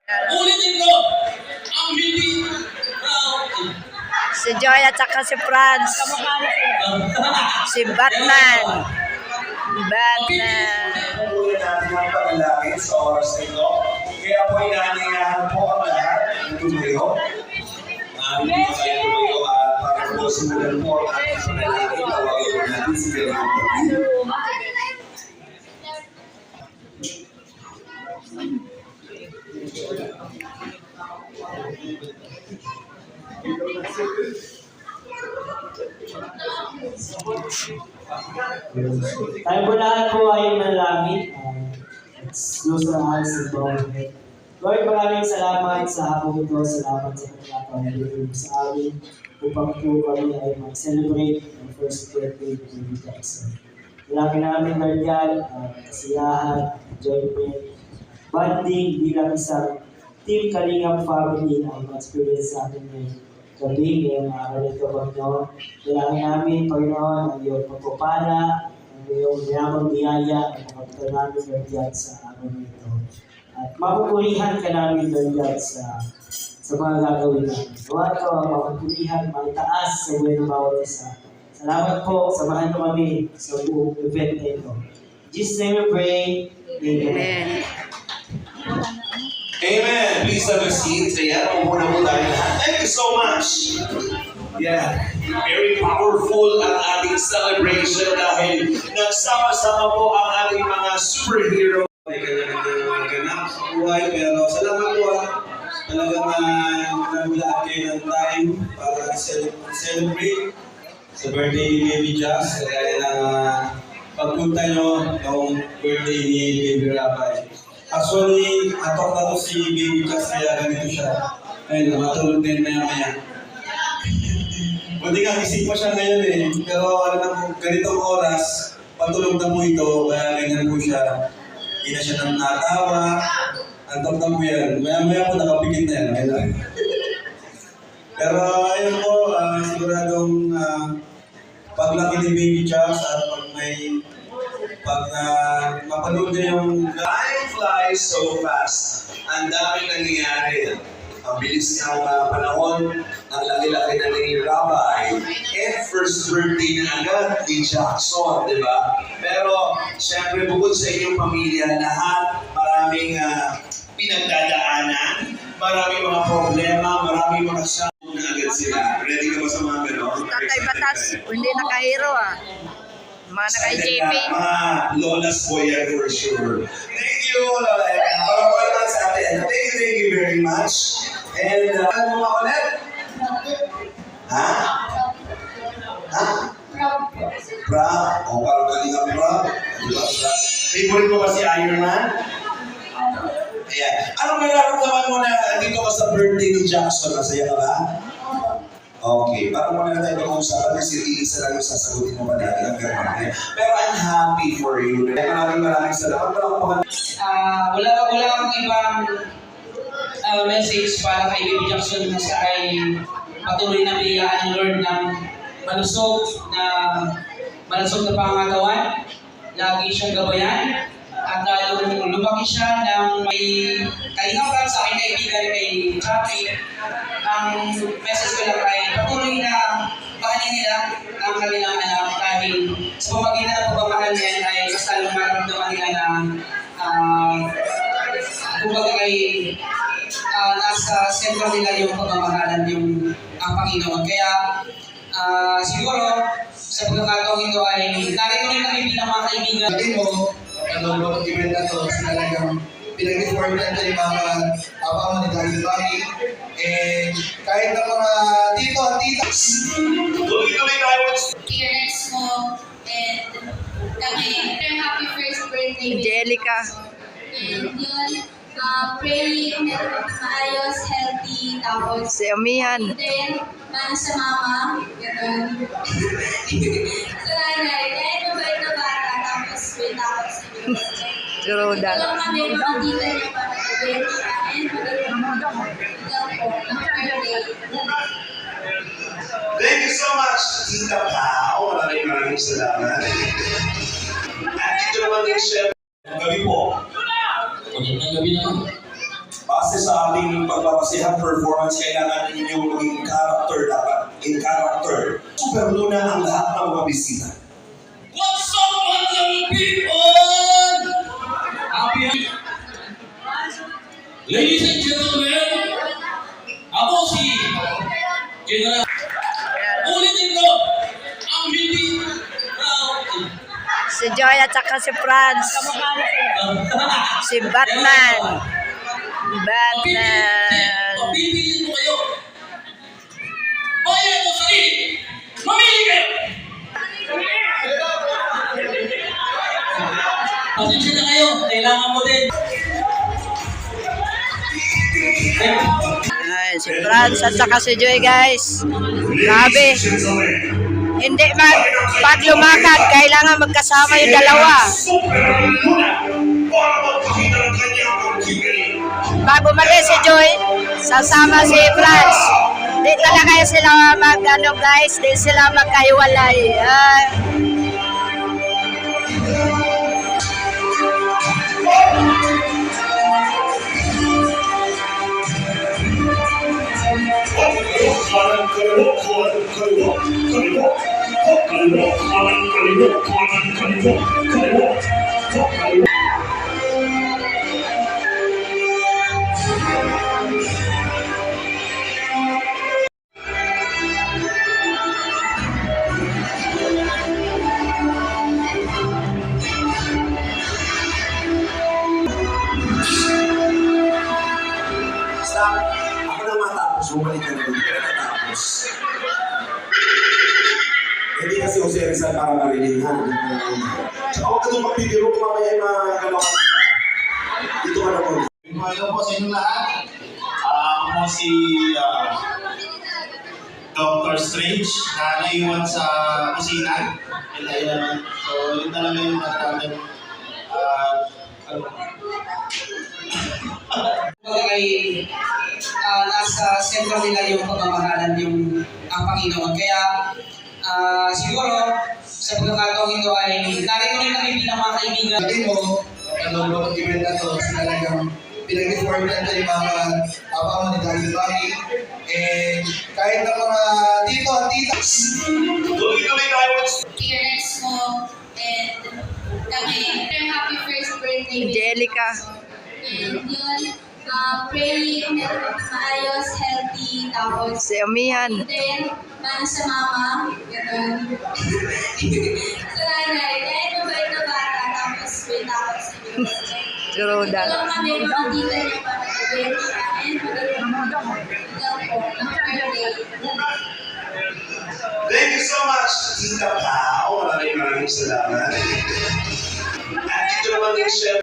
Ulitin ko, ang hindi proud. Si Joy at saka si Franz. Si Batman. Batman. Pagpupunin natin ang panalangin sa oras na ito. Kaya po inaanyayahan po ang lahat ng tumayo. Hindi po kayo tumayo at para po simulan po ang ating panalangin. Tawagin po natin si Gano'ng Pagin. Tayo po lahat po ay manalangin. Let's close our eyes and bow our head. Lord, maraming salamat sa hapon ito. Salamat sa pagkakaulit mo sa amin upang po kami ay mag-celebrate ang first birthday ni Baby Jackson. Malaki namin, Lord God, kasiyahan, enjoyment, bonding bilang isang Team Kalingap family ay ma-experience sa atin ngayon. Gabi, ngayong araw nito, Panginoon. Kailangan namin, Panginoon, ang iyong pagpapala, ang iyong mayamang biyaya, ang pagkakitan namin, Lord God, sa araw nito. At mapupurihan ka namin, Lord God, sa mga gagawin namin. Gawa ka ang mapupurihan, magtaas sa buhay ng bawat isa. Salamat po, samahan mo kami sa buong event na ito. In Jesus' name we pray. Amen. Amen. Please have a seat. Ayan, muna po tayo lahat. Thank you so much. Yeah, very powerful ang ating celebration dahil nagsama-sama po ang ating mga superhero. May kanya-kanya mga ganap sa buhay, pero salamat po talagang nagulaan kayo ng time para celebrate sa birthday ni Baby Jazz. Kaya na pagpunta nyo noong birthday ni Baby Rabay. Actually, atok na to si Baby Jazz kaya ganito siya. Ayun, matulog din maya-maya. Buti nga, isip mo siya ngayon eh. Pero ano na po, ganitong oras, patulog na po ito, kaya ganyan po siya. Hindi na siya nang natawa. Antok na po yan. Maya-maya po nakapikit na yan. Ayun. Pero ayun po, siguradong paglaki ni Baby Jazz at pag mapanood niya yung time flies so fast. Ang daming nangyayari. Ang bilis ng panahon, ang laki-laki na ni Rabay. And first birthday na agad ni Jackson, di ba? Pero, syempre, bukod sa inyong pamilya, lahat, maraming pinagdadaanan, maraming mga problema, maraming mga siyang na agad sila. Ready ka ba sa mga gano'n? Tatay Batas, hindi nakahiro Mga naka-JP. Mga Lola's boy yan for sure. Thank you, Lola. Para sa atin. Thank you very much. And, ano mga ulit? Ha? Ha? Pra? O, parang kalinga pra? Favorite mo ba si Iron Man? Ayan. Anong nararamdaman mo na dito ka sa birthday ni Jackson? Masaya ka ba? Okay, parang muna na tayo mag-uusapan kasi isa lang yung sasagutin mo pa natin. Pero I'm happy for you. Maraming salamat. Wala akong ibang message para kay Baby Jackson na siya ay patuloy na biyayaan ng Lord ng malusog na pangangatawan. Lagi siyang gabayan. At lalong lumaki siya ng may kalingap sa aking kaibigan kay Chappy. Ang message ko lang ay patuloy na mahalin nila ang kanilang anak dahil sa pamagitan ng pagmamahal niya ay mas lalong maramdaman nila na kumbaga ay nasa sentro nila yung pagmamahalan yung ang Panginoon. Kaya siguro sa pagkakataong ito ay narito rin kami bilang mga kaibigan. Sabi mo, ano event na to, talagang pinag-inform natin yung mga abang ni Daddy Bobby. And kahit ng mga tito at titas. Tuloy-tuloy tayo. Parents mo and kami. Happy first birthday. Angelica. And yun, praying na maayos, healthy, tapos Si Amihan. then, sa mama, gano'n. Sa nanay, dahil mabait na bata, tapos may takot sa Diyos. Si Roda. Ito lang kami, mga tita niya para sabihin siya, and birthday. Thank you so much, Tita Pao. Maraming salamat. At dito naman din siya. Gabi po. Magandang gabi naman. Base sa sa ating pagpapasehang performance, kailangan ninyong maging character dapat. In character. Super Luna ang lahat ng mga bisita. What's up, mga people? Happy. Ladies and gentlemen, ako si General. Ulitin ko, ang hindi Si Joy at saka si Franz. Si Batman. Batman. Pipiliin ko kayo. Bayan mo sarili. Mamili kayo. Pasensya na kayo. Kailangan mo din. Ayan, si Franz at saka si Joy, guys. Grabe. Hindi pag lumakad, kailangan magkasama yung dalawa. Pag umalis si Joy, sasama si Franz. Di talaga sila guys, di sila magkahiwalay. Basta, ako na matapos, bumalik ka na rin, pero natapos. Hindi kasi ako si Rizal para marinig, ha? Tsaka huwag ka nung magbibiro kung mamaya yung mga galawan ka. Dito ka na po. Hello po sa inyong lahat. Ako si Dr. Strange na naiwan sa kusina. So, yun talaga yung natin. Ay nasa sentro nila yung pagmamahalan yung ang Panginoon. Kaya siguro sa pagkakataong ito ay narito rin kami bilang mga kaibigan. Sabi mo, ano ba event na to, talagang pinag-reform natin yung mga abang ni Daddy Bobby. And kahit ng mga tito at titas, Tuloy-tuloy tayo. Parents mo and kami. Happy first birthday. Angelica. And yun, praying na maayos, healthy, tapos Si Amihan. then, sa mama, gano'n. Sa nanay, kahit mabait na bata, tapos may takot sa Diyos. Si Roda. Ito lang kami, mga tita niya para gawin siya. And birthday. Thank you so much, Tita Pao. Maraming salamat. At dito naman yung chef.